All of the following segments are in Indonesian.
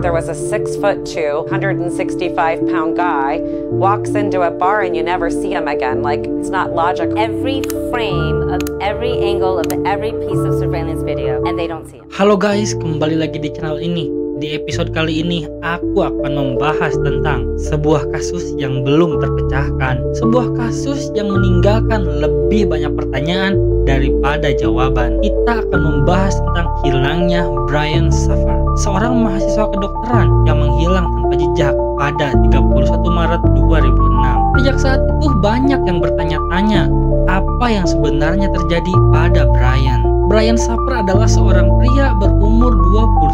there was a 6'2", 165-pound guy walks into a bar and you never see him again. Like, it's not logical. Every frame of every angle of every piece of surveillance video, and they don't see him. Halo guys, kembali lagi di channel ini. Di episode kali ini, aku akan membahas tentang sebuah kasus yang belum terpecahkan. Sebuah kasus yang meninggalkan lebih banyak pertanyaan daripada jawaban. Kita akan membahas tentang hilangnya Brian Shaffer, seorang mahasiswa kedokteran yang menghilang tanpa jejak pada 31 Maret 2006. Sejak saat itu banyak yang bertanya-tanya, apa yang sebenarnya terjadi pada Brian? Brian Shaffer adalah seorang pria berumur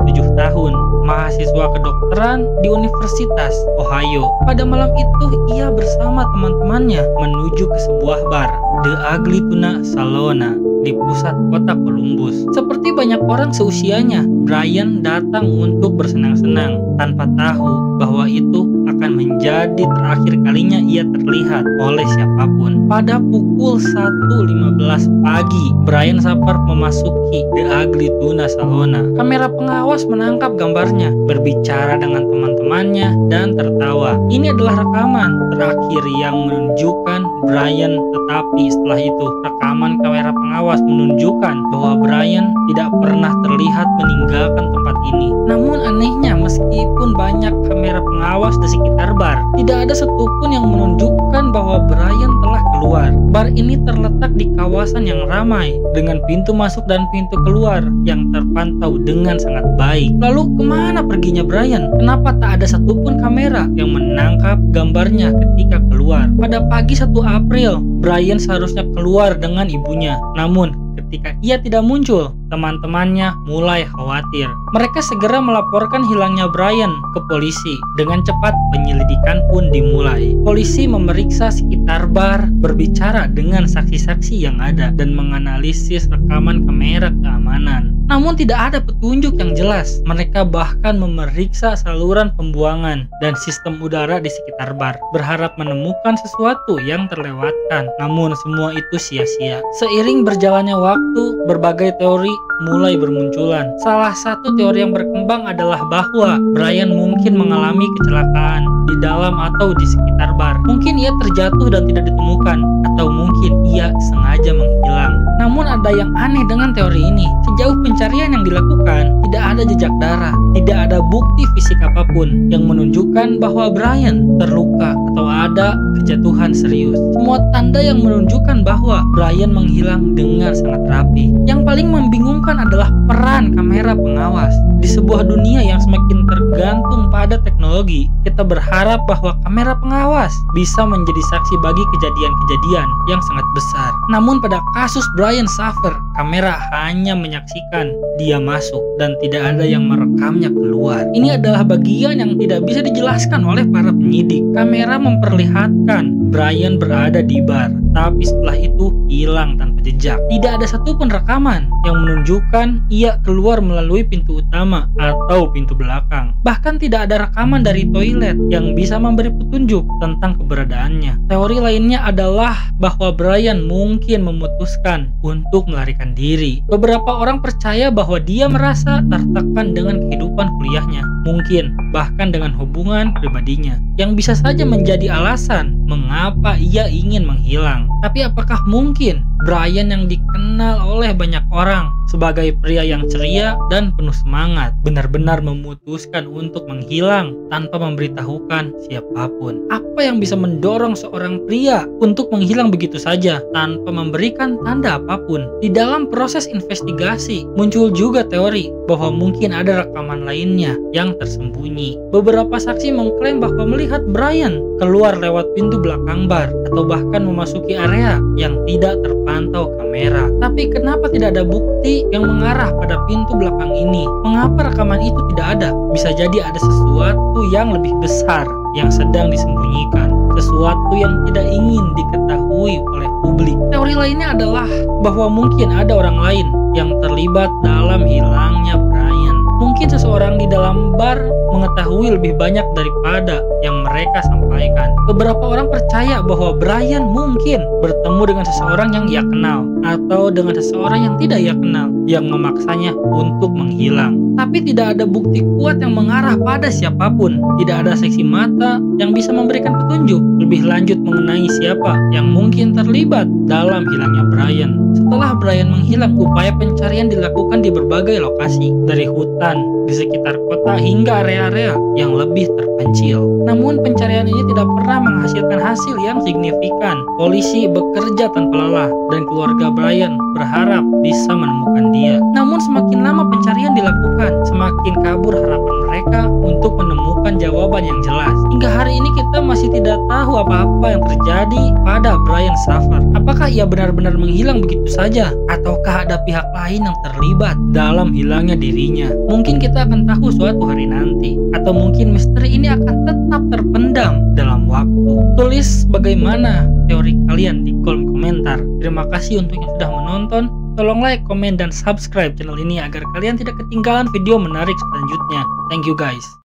27 tahun, mahasiswa kedokteran di Universitas Ohio. Pada malam itu, ia bersama teman-temannya menuju ke sebuah bar, The Ugly Tuna Salona, di pusat kota Columbus. Seperti banyak orang seusianya, Brian datang untuk bersenang-senang tanpa tahu bahwa itu akan menjadi terakhir kalinya ia terlihat oleh siapapun. Pada pukul 1.15 pagi, Brian Shaffer memasuki The Ugly Tuna Salona. Kamera pengawas menangkap gambarnya, berbicara dengan teman-temannya, dan tertawa. Ini adalah rekaman terakhir yang menunjukkan Brian, tetapi setelah itu rekaman kamera pengawas menunjukkan bahwa Brian tidak pernah terlihat meninggalkan tempat ini. Namun anehnya, meskipun banyak kamera pengawas di sekitar bar, tidak ada satupun yang menunjukkan bahwa Brian telah keluar. Bar ini terletak di kawasan yang ramai, dengan pintu masuk dan pintu keluar yang terpantau dengan sangat baik. Lalu kemana perginya Brian? Kenapa tak ada satupun kamera yang menangkap gambarnya ketika keluar? Pada pagi 1 April, Brian seharusnya keluar dengan ibunya. Namun, ketika ia tidak muncul, teman-temannya mulai khawatir. Mereka segera melaporkan hilangnya Brian ke polisi. Dengan cepat, penyelidikan pun dimulai. Polisi memeriksa sekitar bar, berbicara dengan saksi-saksi yang ada, dan menganalisis rekaman kamera keamanan. Namun tidak ada petunjuk yang jelas. Mereka bahkan memeriksa saluran pembuangan dan sistem udara di sekitar bar, berharap menemukan sesuatu yang terlewatkan. Namun semua itu sia-sia. Seiring berjalannya waktu, berbagai teori mulai bermunculan. Salah satu teori yang berkembang adalah bahwa Brian mungkin mengalami kecelakaan di dalam atau di sekitar bar. Mungkin ia terjatuh dan tidak ditemukan, atau mungkin ia sengaja menghilang. Namun ada yang aneh dengan teori ini. Sejauh pencarian yang dilakukan, tidak ada jejak darah, tidak ada bukti fisik apapun yang menunjukkan bahwa Brian terluka atau ada kejatuhan serius. Semua tanda yang menunjukkan bahwa Brian menghilang dengan sangat rapi. Yang paling membingungkan adalah peran kamera pengawas. Di sebuah dunia yang semakin tergantung pada teknologi, kita berharap bahwa kamera pengawas bisa menjadi saksi bagi kejadian-kejadian yang sangat besar. Namun pada kasus Brian Shaffer, kamera hanya menyaksikan dia masuk dan tidak ada yang merekamnya keluar. Ini adalah bagian yang tidak bisa dijelaskan oleh para penyidik. Kamera memperlihatkan Brian berada di bar, tapi setelah itu hilang tanpa jejak. Tidak ada satupun rekaman yang menunjukkan ia keluar melalui pintu utama atau pintu belakang. Bahkan tidak ada rekaman dari toilet yang bisa memberi petunjuk tentang keberadaannya. Teori lainnya adalah bahwa Brian mungkin memutuskan untuk melarikan diri. Beberapa orang percaya bahwa dia merasa tertekan dengan kehidupan kuliahnya, mungkin bahkan dengan hubungan pribadinya, yang bisa saja menjadi alasan mengapa ia ingin menghilang. Tapi apakah mungkin Brian yang dikenal oleh banyak orang sebagai pria yang ceria dan penuh semangat benar-benar memutuskan untuk menghilang tanpa memberitahukan siapapun? Apa yang bisa mendorong seorang pria untuk menghilang begitu saja tanpa memberikan tanda apapun? Di dalam proses investigasi muncul juga teori bahwa mungkin ada rekaman lainnya yang tersembunyi. Beberapa saksi mengklaim bahwa melihat Brian keluar lewat pintu belakang bar atau bahkan memasuki area yang tidak terpantau kamera. Tapi kenapa tidak ada bukti yang mengarah pada pintu belakang ini? Mengapa rekaman itu tidak ada? Bisa jadi ada sesuatu yang lebih besar yang sedang disembunyikan, sesuatu yang tidak ingin diketahui oleh publik. Teori lainnya adalah bahwa mungkin ada orang lain yang terlibat dalam hilangnya Brian. Mungkin seseorang di dalam bar mengetahui lebih banyak daripada yang mereka sampaikan. Beberapa orang percaya bahwa Brian mungkin bertemu dengan seseorang yang ia kenal atau dengan seseorang yang tidak ia kenal yang memaksanya untuk menghilang. tapi tidak ada bukti kuat yang mengarah pada siapapun. Tidak ada saksi mata yang bisa memberikan petunjuk lebih lanjut mengenai siapa yang mungkin terlibat dalam hilangnya Brian. Setelah Brian menghilang, upaya pencarian dilakukan di berbagai lokasi, dari hutan, di sekitar kota, hingga area-area yang lebih terpencil. Namun pencarian ini tidak pernah menghasilkan hasil yang signifikan. Polisi bekerja tanpa lelah, dan keluarga Brian berharap bisa menemukan dia. Namun semakin lama pencarian dilakukan, semakin kabur harapan mereka untuk menemukan jawaban yang jelas. Hingga hari ini kita masih tidak tahu apa-apa yang terjadi pada Brian Safar. Apakah ia benar-benar menghilang begitu saja? Ataukah ada pihak lain yang terlibat dalam hilangnya dirinya? Mungkin kita akan tahu suatu hari nanti. Atau mungkin misteri ini akan tetap terpendam dalam waktu. Tulis bagaimana teori kalian di kolom komentar. Terima kasih untuk yang sudah menonton. Tolong like, komen, dan subscribe channel ini agar kalian tidak ketinggalan video menarik selanjutnya. Thank you guys.